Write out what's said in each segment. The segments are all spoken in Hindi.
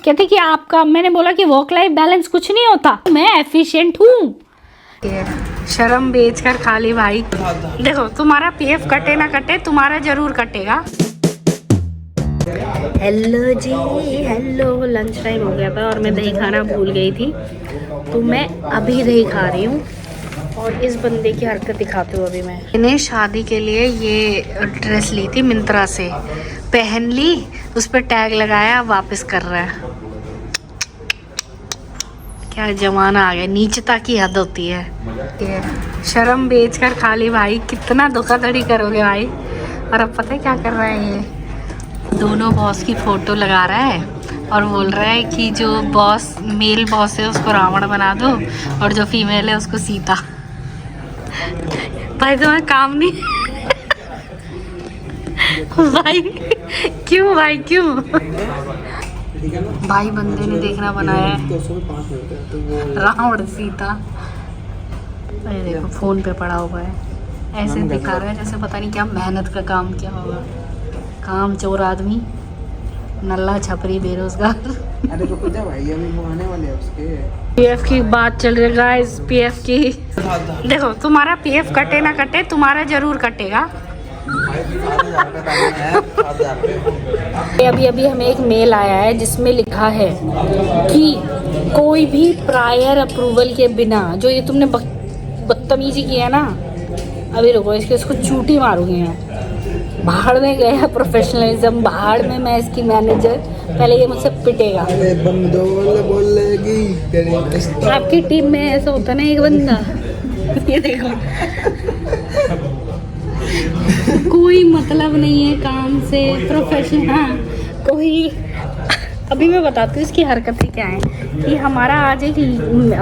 कहते कि आपका, मैंने बोला कि वर्क लाइफ बैलेंस कुछ नहीं होता, मैं एफिशिएंट हूँ। शर्म बेचकर खा ली भाई। देखो तुम्हारा पीएफ कटे ना कटे, तुम्हारा जरूर कटेगा। हेलो जी, हेलो। लंच टाइम हो गया था और मैं दही खाना भूल गई थी, तो मैं अभी दही खा रही हूँ। और इस बंदे की हरकत दिखाती हूँ अभी मैंने शादी के लिए ये ड्रेस ली थी मिंत्रा से, पहन ली, उस पर टैग लगाया, वापस कर रहा है। क्या जमाना आ गया, नीचता की हद होती है। शर्म बेचकर खा ली भाई, कितना धोखाधड़ी करोगे भाई। और अब पता है क्या कर रहा है, ये दोनों बॉस की फोटो लगा रहा है और बोल रहा है कि जो बॉस मेल बॉस है उसको रावण बना दो और जो फीमेल है उसको सीता। भाई तुम्हें काम नहीं भाई क्यों भाई क्यों भाई, बंदे ने देखना बनाया है रावण सीता। अरे देखो फोन पे पड़ा हुआ है, ऐसे दिखा रहा है जैसे पता नहीं क्या मेहनत का काम क्या होगा। काम चोर आदमी, नल्ला छपरी बेरोजगार। अरे रुको जा भाई, अभी वो आने वाले हैं उसके। पीएफ की बात चल रही है गाइस, पीएफ की। देखो तुम्हारा पीएफ कटे ना कटे, तुम्हारा जरूर कटेगा। अभी हमें एक मेल आया है जिसमें लिखा है कि कोई भी प्रायर अप्रूवल के बिना, जो ये तुमने बदतमीजी किया ना, अभी रुको इसको चूटी मारूंगी मैं। बाहर में गया प्रोफेशनलिज्म, बाहर में मैं इसकी मैनेजर, पहले ये मुझसे पिटेगा। आपकी टीम में ऐसा होता ना एक बंदा, ये देखो कोई मतलब नहीं है काम से, प्रोफेशनल। हाँ कोई, अभी मैं बताती हूँ इसकी हरकतें क्या है। कि हमारा आज एक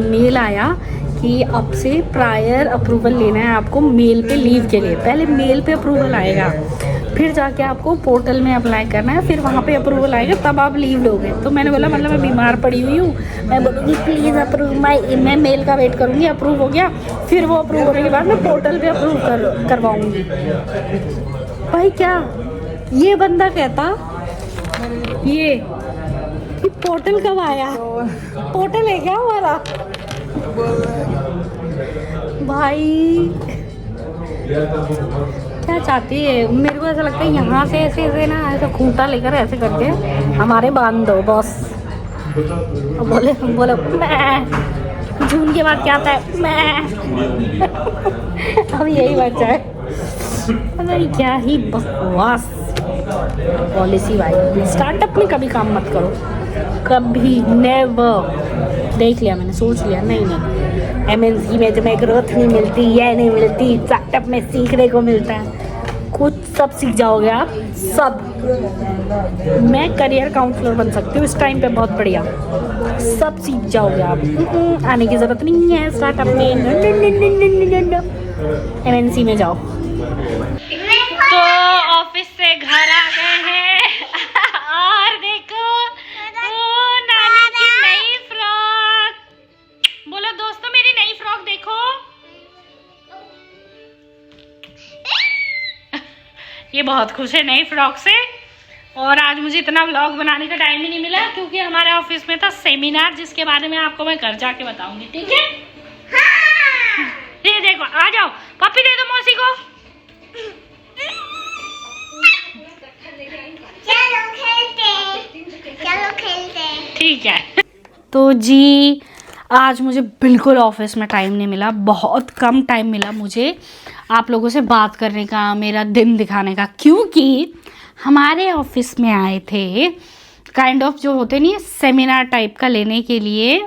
मेल आया कि आपसे प्रायर अप्रूवल लेना है आपको मेल पे लीव के लिए। पहले मेल पे अप्रूवल आएगा, फिर जाके आपको पोर्टल में अप्लाई करना है, फिर वहाँ पे अप्रूवल आएगा, तब आप लीव लोगे। तो मैंने बोला मतलब मैं बीमार पड़ी हुई हूँ, मैं बोलूँगी प्लीज़ अप्रूव, मैं मेल का वेट करूँगी, अप्रूव हो गया, फिर वो अप्रूव होने के बाद मैं पोर्टल पे अप्रूव करवाऊँगी। भाई क्या ये बंदा कहता ये कि पोर्टल कब आया, पोर्टल है क्या हमारा भाई। क्या चाहती है, मेरे को ऐसा लगता है यहाँ से ऐसे ना, ऐसा खूंटा लेकर ऐसे करके हमारे बांध दो बॉस। बोले मैं, जून के बाद क्या आता है मैं अब यही बचा है। पता नहीं क्या ही बकवास पॉलिसी भाई। स्टार्टअप में कभी काम मत करो, कभी, नेवर। देख लिया मैंने, सोच लिया, नहीं एमएनसी में तुम्हें ग्रोथ नहीं मिलती, ये नहीं मिलती, स्टार्टअप में सीखने को मिलता है कुछ, सब सीख जाओगे आप सब। मैं करियर काउंसलर बन सकती हूँ इस टाइम पे, बहुत बढ़िया, सब सीख जाओगे आप। आने की ज़रूरत नहीं है स्टार्टअप में, एमएनसी में जाओ। तो ऑफिस से घर आ गए हैं और देखो नानी की नई फ्रॉक। बोलो दोस्तों मेरी नई फ्रॉक देखो। ये बहुत खुश है नई फ्रॉक से। और आज मुझे इतना व्लॉग बनाने का टाइम ही नहीं मिला क्योंकि हमारे ऑफिस में था सेमिनार, जिसके बारे में आपको मैं घर जाके बताऊंगी, ठीक है? हाँ। ये देखो, आ जाओ पापी, दे दो मौसी को। चलो खेलते। ठीक है। तो जी आज मुझे बिल्कुल ऑफिस में टाइम नहीं मिला, बहुत कम टाइम मिला मुझे आप लोगों से बात करने का, मेरा दिन दिखाने का, क्योंकि हमारे ऑफिस में आए थे काइंड ऑफ जो होते नहीं, सेमिनार टाइप का लेने के लिए,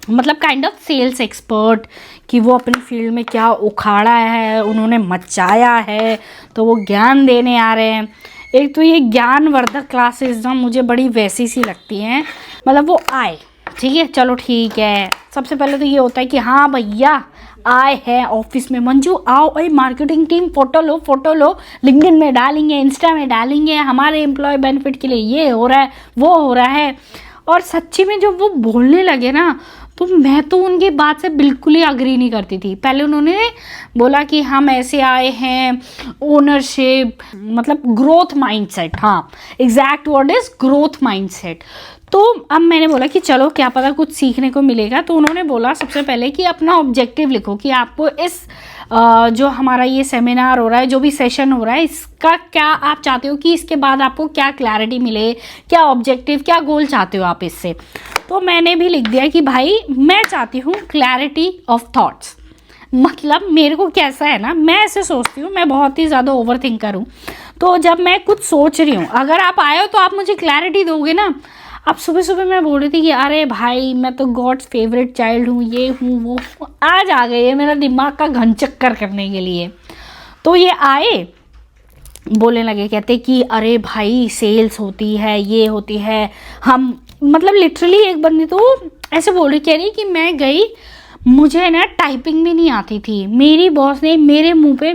मतलब काइंड ऑफ सेल्स एक्सपर्ट, कि वो अपनी फील्ड में क्या उखाड़ा है, उन्होंने मचाया है, तो वो ज्ञान देने आ रहे हैं। एक तो ये ज्ञानवर्धक क्लासेस ना मुझे बड़ी वैसी सी लगती हैं, मतलब वो आए, ठीक है चलो ठीक है। सबसे पहले तो ये होता है कि हाँ भैया आए हैं ऑफिस में, मंजू आओ, अरे मार्केटिंग टीम फोटो लो, लिंक्डइन में डालेंगे, इंस्टा में डालेंगे, हमारे एम्प्लॉय बेनिफिट के लिए ये हो रहा है, वो हो रहा है। और सच्ची में जब वो बोलने लगे ना, तो मैं तो उनकी बात से बिल्कुल ही अग्री नहीं करती थी। पहले उन्होंने बोला कि हम ऐसे आए हैं, ओनरशिप, मतलब ग्रोथ माइंडसेट, हाँ exact word is growth mindset. तो अब मैंने बोला कि चलो क्या पता कुछ सीखने को मिलेगा। तो उन्होंने बोला सबसे पहले कि अपना ऑब्जेक्टिव लिखो कि आपको इस जो हमारा ये सेमिनार हो रहा है, जो भी सेशन हो रहा है, इसका क्या आप चाहते हो कि इसके बाद आपको क्या क्लैरिटी मिले, क्या ऑब्जेक्टिव, क्या गोल चाहते हो आप इससे। तो मैंने भी लिख दिया कि भाई मैं चाहती हूँ क्लैरिटी ऑफ थॉट्स। मतलब मेरे को कैसा है ना, मैं ऐसे सोचती हूँ, मैं बहुत ही ज़्यादा ओवर थिंकर हूँ। तो जब मैं कुछ सोच रही हूँ, अगर आप आए हो तो आप मुझे क्लैरिटी दोगे ना। अब सुबह सुबह मैं बोल रही थी कि अरे भाई मैं तो गॉड्स फेवरेट चाइल्ड हूँ, ये हूँ वो, आज आ गए ये मेरा दिमाग का घन चक्कर करने के लिए। तो ये आए, बोलने लगे, कहते कि अरे भाई सेल्स होती है, ये होती है, हम मतलब लिटरली एक बंदी तो ऐसे बोल रही, कह रही कि मैं गई, मुझे ना टाइपिंग भी नहीं आती थी, मेरी बॉस ने मेरे मुंह पे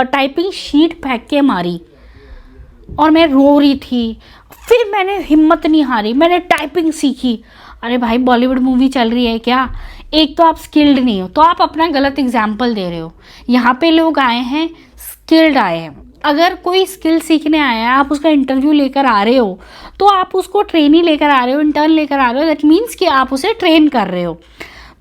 टाइपिंग शीट फेंक के मारी और मैं रो रही थी। फिर मैंने हिम्मत नहीं हारी, मैंने टाइपिंग सीखी। अरे भाई बॉलीवुड मूवी चल रही है क्या? एक तो आप स्किल्ड नहीं हो, तो आप अपना गलत एग्जाम्पल दे रहे हो। यहाँ पे लोग आए हैं, स्किल्ड आए हैं। अगर कोई स्किल सीखने आया है, आप उसका इंटरव्यू लेकर आ रहे हो, तो आप उसको ट्रेनी लेकर आ रहे हो, इंटर्न लेकर आ रहे हो, दैट मीन्स कि आप उसे ट्रेन कर रहे हो।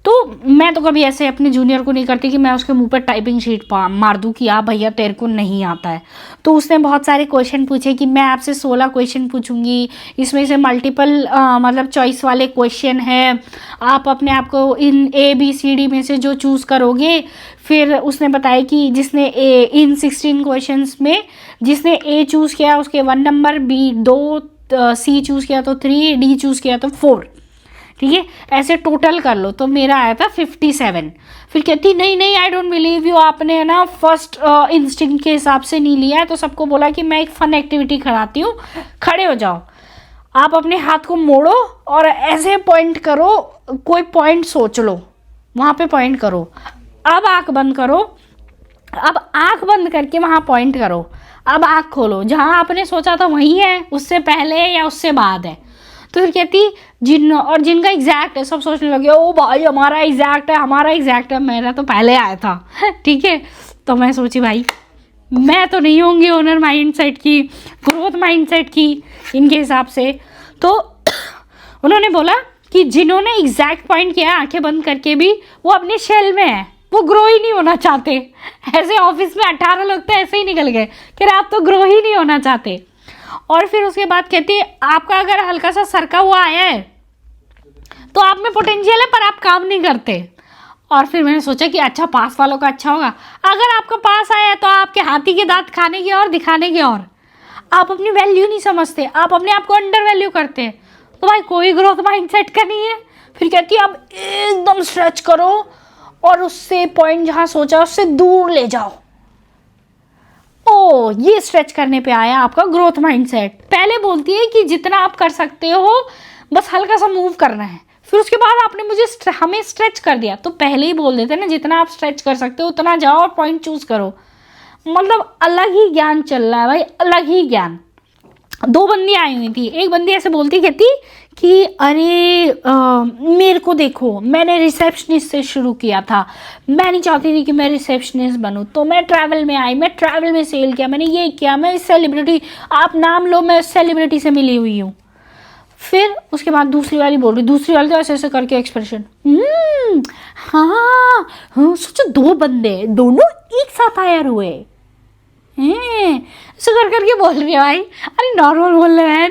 तो मैं तो कभी ऐसे अपने जूनियर को नहीं करती कि मैं उसके मुंह पर टाइपिंग शीट मार दूँ कि भैया तेरे को नहीं आता है। तो उसने बहुत सारे क्वेश्चन पूछे कि मैं आपसे 16 क्वेश्चन पूछूंगी, इसमें से मल्टीपल मतलब चॉइस वाले क्वेश्चन है, आप अपने आप को इन ABCD में से जो चूज़ करोगे। फिर उसने बताया कि जिसने इन 16 क्वेश्चंस में जिसने A चूज़ किया उसके 1 नंबर, B 2, C चूज़ किया तो 3, D चूज़ किया तो 4। ठीक है, ऐसे टोटल कर लो। तो मेरा आया था 57। फिर कहती नहीं आई डोंट बिलीव यू, आपने ना फर्स्ट इंस्टिंक्ट के हिसाब से नहीं लिया है। तो सबको बोला कि मैं एक फन एक्टिविटी कराती हूँ, खड़े हो जाओ, आप अपने हाथ को मोड़ो और ऐसे पॉइंट करो, कोई पॉइंट सोच लो, वहाँ पे पॉइंट करो। अब आँख बंद करो, अब आँख बंद करके वहाँ पॉइंट करो। अब आँख खोलो, जहाँ आपने सोचा था वहीं है, उससे पहले या उससे बाद है। तो फिर कहती जिनका एग्जैक्ट है, सब सोचने लगे ओ भाई हमारा एग्जैक्ट है, हमारा एग्जैक्ट है। मेरा तो पहले आया था। ठीक है, तो मैं सोची भाई मैं तो नहीं होंगी ओनर माइंडसेट की, ग्रोथ माइंडसेट की इनके हिसाब से। तो उन्होंने बोला कि जिन्होंने एग्जैक्ट पॉइंट किया आंखें बंद करके भी, वो अपने शेल में है, वो ग्रो ही नहीं होना चाहते। ऐसे ऑफिस में 18 लोग तो ऐसे ही निकल गए कि आप तो ग्रो ही नहीं होना चाहते। और फिर उसके बाद कहती है आपका अगर हल्का सा सरका हुआ आया है तो आप में पोटेंशियल है, पर आप काम नहीं करते। और फिर मैंने सोचा कि अच्छा पास वालों का अच्छा होगा। अगर आपका पास आया है तो आपके हाथी के दांत खाने के और दिखाने के और, आप अपनी वैल्यू नहीं समझते, आप अपने आप को अंडर वैल्यू करते हैं। तो भाई कोई ग्रोथ माइंडसेट का नहीं है। फिर कहती है अब एकदम स्ट्रेच करो और उससे पॉइंट जहाँ सोचा उससे दूर ले जाओ। ओ ये स्ट्रेच करने पे आया आपका ग्रोथ माइंडसेट। पहले बोलती है कि जितना आप कर सकते हो बस हल्का सा मूव करना है, फिर उसके बाद आपने हमें स्ट्रेच कर दिया। तो पहले ही बोल देते ना जितना आप स्ट्रेच कर सकते हो उतना जाओ और पॉइंट चूज करो। मतलब अलग ही ज्ञान चल रहा है भाई, अलग ही ज्ञान। 2 बंदी आई हुई थी, एक बंदी ऐसे बोलती कहती कि अरे मेरे को देखो, मैंने रिसेप्शनिस्ट से शुरू किया था, मैं नहीं चाहती थी कि मैं रिसेप्शनिस्ट बनूं, तो मैं ट्रैवल में आई, मैं ट्रैवल में सेल किया, मैंने ये किया, मैं इस सेलिब्रिटी, आप नाम लो, मैं इस सेलिब्रिटी से मिली हुई हूँ। फिर उसके बाद दूसरी वाली बोल रही, दूसरी वाली तो ऐसे ऐसे करके एक्सप्रेशन, हाँ सोचो 2 बंदे दोनों एक साथ हायर हुए ऐसे कर करके बोल रही है भाई। अरे नॉर्मल बोल रहे हैं।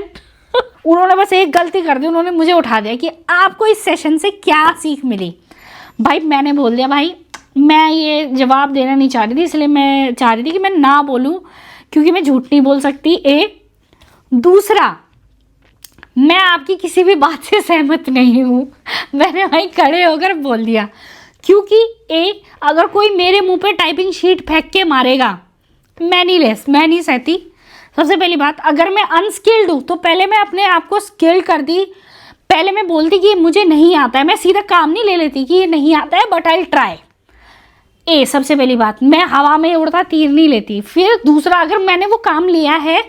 उन्होंने बस एक गलती कर दी, उन्होंने मुझे उठा दिया कि आपको इस सेशन से क्या सीख मिली। भाई मैंने बोल दिया भाई मैं ये जवाब देना नहीं चाह रही थी, इसलिए मैं चाह रही थी कि मैं ना बोलूँ क्योंकि मैं झूठ नहीं बोल सकती। दूसरा मैं आपकी किसी भी बात से सहमत नहीं हूँ। मैंने भाई खड़े होकर बोल दिया क्योंकि अगर कोई मेरे मुंह पे टाइपिंग शीट फेंक के मारेगा मैं नहीं सहती। सबसे पहली बात, अगर मैं अनस्किल्ड हूँ तो पहले मैं अपने आप को स्किल्ड कर दी। पहले मैं बोलती कि मुझे नहीं आता है, मैं सीधा काम नहीं ले लेती कि ये नहीं आता है बट आई ट्राई। सबसे पहली बात, मैं हवा में उड़ता तीर नहीं लेती। फिर दूसरा, अगर मैंने वो काम लिया है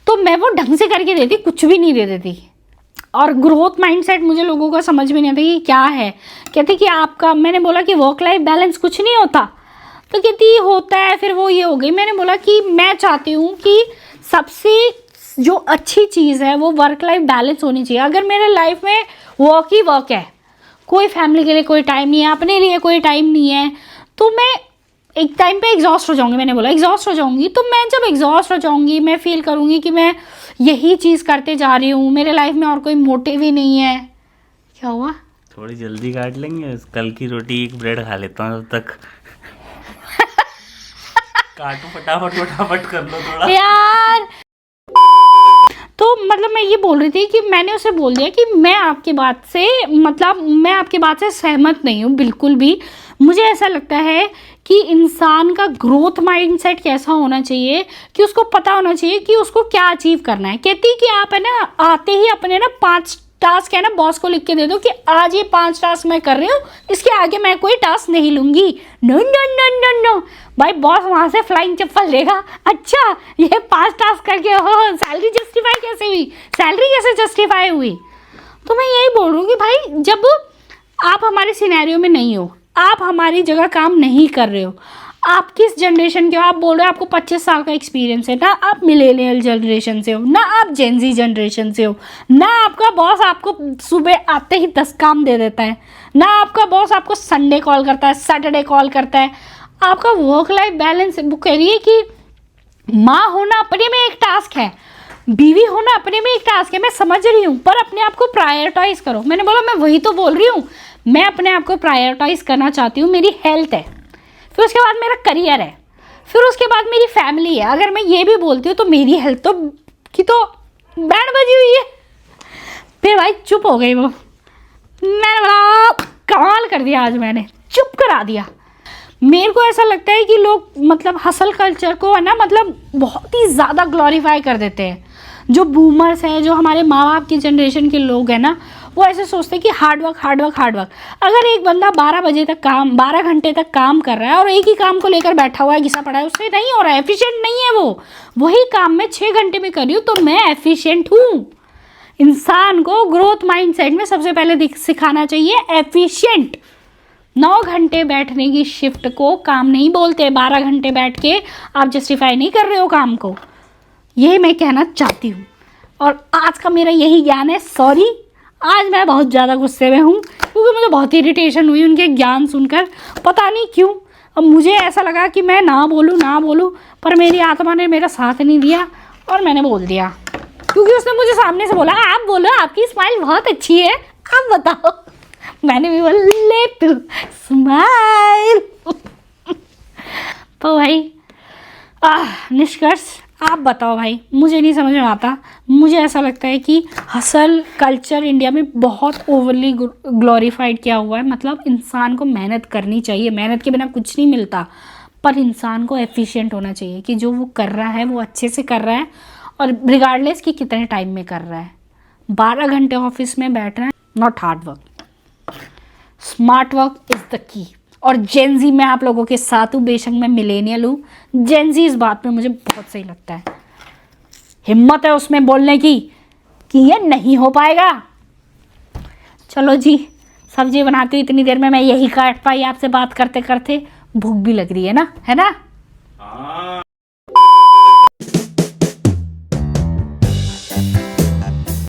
तो मैं वो ढंग से करके देती, कुछ भी नहीं दे देती। और ग्रोथ माइंडसेट मुझे लोगों का समझ में नहीं आता कि क्या है। कहते कि आपका, मैंने बोला कि वर्क लाइफ बैलेंस कुछ नहीं होता, तो कहती होता है। फिर वो ये हो गई। मैंने बोला कि मैं चाहती हूँ कि सबसे जो अच्छी चीज़ है वो वर्क लाइफ बैलेंस होनी चाहिए। अगर मेरे लाइफ में वर्क ही वर्क है, कोई फैमिली के लिए कोई टाइम नहीं है, अपने लिए कोई टाइम नहीं है, तो मैं एक टाइम पे एग्जॉस्ट हो जाऊंगी। मैंने बोला एग्जॉस्ट हो जाऊंगी। तो मैं जब एग्जॉस्ट हो जाऊंगी, मैं फील करूंगी कि मैं यही चीज़ करते जा रही हूँ, मेरे लाइफ में और कोई मोटिव ही नहीं है। क्या हुआ? थोड़ी जल्दी काट लेंगे, कल की रोटी एक ब्रेड खा लेता हूँ तब तक। काटो फटाफट फटाफट कर लो थोड़ा यार। तो मतलब मैं ये बोल रही थी कि मैंने उसे बोल दिया कि मैं आपकी बात से मैं आपकी बात से सहमत नहीं हूँ बिल्कुल भी। मुझे ऐसा लगता है कि इंसान का ग्रोथ माइंडसेट कैसा होना चाहिए कि उसको पता होना चाहिए कि उसको क्या अचीव करना है। कहती कि आप है ना आते ही अपने ना 5 टास्क है ना बॉस को लिख के दे दो कि आज ये 5 टास्क मैं कर रही हूँ, इसके आगे मैं कोई टास्क नहीं लूंगी। No no no no no भाई, बॉस वहां से फ्लाइंग चप्पल देगा। अच्छा ये 5 टास्क करके हो, सैलरी जस्टिफाई कैसे हुई, सैलरी कैसे जस्टिफाई हुई? तो मैं यही बोल रही हूँ कि भाई जब आप हमारे सिनेरियो में नहीं हो, आप हमारी जगह काम नहीं कर रहे हो, आप किस जनरेशन के हो? आप बोल रहे हो आपको 25 साल का एक्सपीरियंस है, ना आप मिलेनियल जनरेशन से हो, ना आप जेनजी जनरेशन से हो, ना आपका बॉस आपको सुबह आते ही 10 काम दे देता है, ना आपका बॉस आपको संडे कॉल करता है, सैटरडे कॉल करता है। आपका वर्क लाइफ बैलेंस, वो कह रही है कि माँ होना अपने में एक टास्क है, बीवी होना अपने में एक टास्क है, मैं समझ रही हूँ, पर अपने आप को प्रायोरिटाइज करो। मैंने बोला मैं वही तो बोल रही हूँ, मैं अपने आप को प्रायोरिटाइज करना चाहती हूँ। मेरी हेल्थ है, फिर उसके बाद मेरा करियर है, फिर उसके बाद मेरी फैमिली है। अगर मैं ये भी बोलती हूँ तो मेरी हेल्थ तो बैंड बजी हुई है। फिर भाई चुप हो गई वो। मैंने बोला कमाल कर दिया, आज मैंने चुप करा दिया। मेरे को ऐसा लगता है कि लोग मतलब हसल कल्चर को है ना बहुत ही ज़्यादा ग्लोरीफाई कर देते हैं। जो बूमर्स हैं, जो हमारे माँ बाप की जनरेशन के लोग हैं ना, वो ऐसे सोचते हैं कि hard work hard work hard work. अगर एक बंदा 12 घंटे तक काम कर रहा है और एक ही काम को लेकर बैठा हुआ है, घिसा पड़ा है, उससे नहीं हो रहा है, एफिशिएंट नहीं है वो। वही काम मैं 6 घंटे में कर रही हूँ तो मैं एफिशिएंट हूँ। इंसान को ग्रोथ माइंडसेट में सबसे पहले सिखाना चाहिए एफिशिएंट। 9 घंटे बैठने की शिफ्ट को काम नहीं बोलते। 12 घंटे बैठ के आप जस्टिफाई नहीं कर रहे हो काम को, यही मैं कहना चाहती हूँ। और आज का मेरा यही ज्ञान है। सॉरी, आज मैं बहुत ज़्यादा गुस्से में हूँ क्योंकि मुझे बहुत इरिटेशन हुई उनके ज्ञान सुनकर। पता नहीं क्यों, अब मुझे ऐसा लगा कि मैं ना बोलूँ, पर मेरी आत्मा ने मेरा साथ नहीं दिया और मैंने बोल दिया, क्योंकि उसने मुझे सामने से बोला आप बोलो, आपकी स्माइल बहुत अच्छी है, आप बताओ। मैंने भी बोला ले तू स्माइल। तो भाई निष्कर्ष आप बताओ भाई, मुझे नहीं समझ में आता। मुझे ऐसा लगता है कि हसल कल्चर इंडिया में बहुत ओवरली ग्लोरीफाइड किया हुआ है। मतलब इंसान को मेहनत करनी चाहिए, मेहनत के बिना कुछ नहीं मिलता, पर इंसान को एफिशिएंट होना चाहिए कि जो वो कर रहा है वो अच्छे से कर रहा है, और रिगार्डलेस कि कितने टाइम में कर रहा है। 12 घंटे ऑफिस में बैठना है, not hard work, smart work is the key. और जेनजी मैं आप लोगों के साथ हूँ, बेशक मैं मिलेनियल हूँ, जेनजी इस बात में मुझे बहुत सही लगता है। हिम्मत है उसमें बोलने की कि ये नहीं हो पाएगा। चलो जी, सब्जी बनाती हूँ, इतनी देर में मैं यही काट पाई आपसे बात करते करते। भूख भी लग रही है ना, है ना?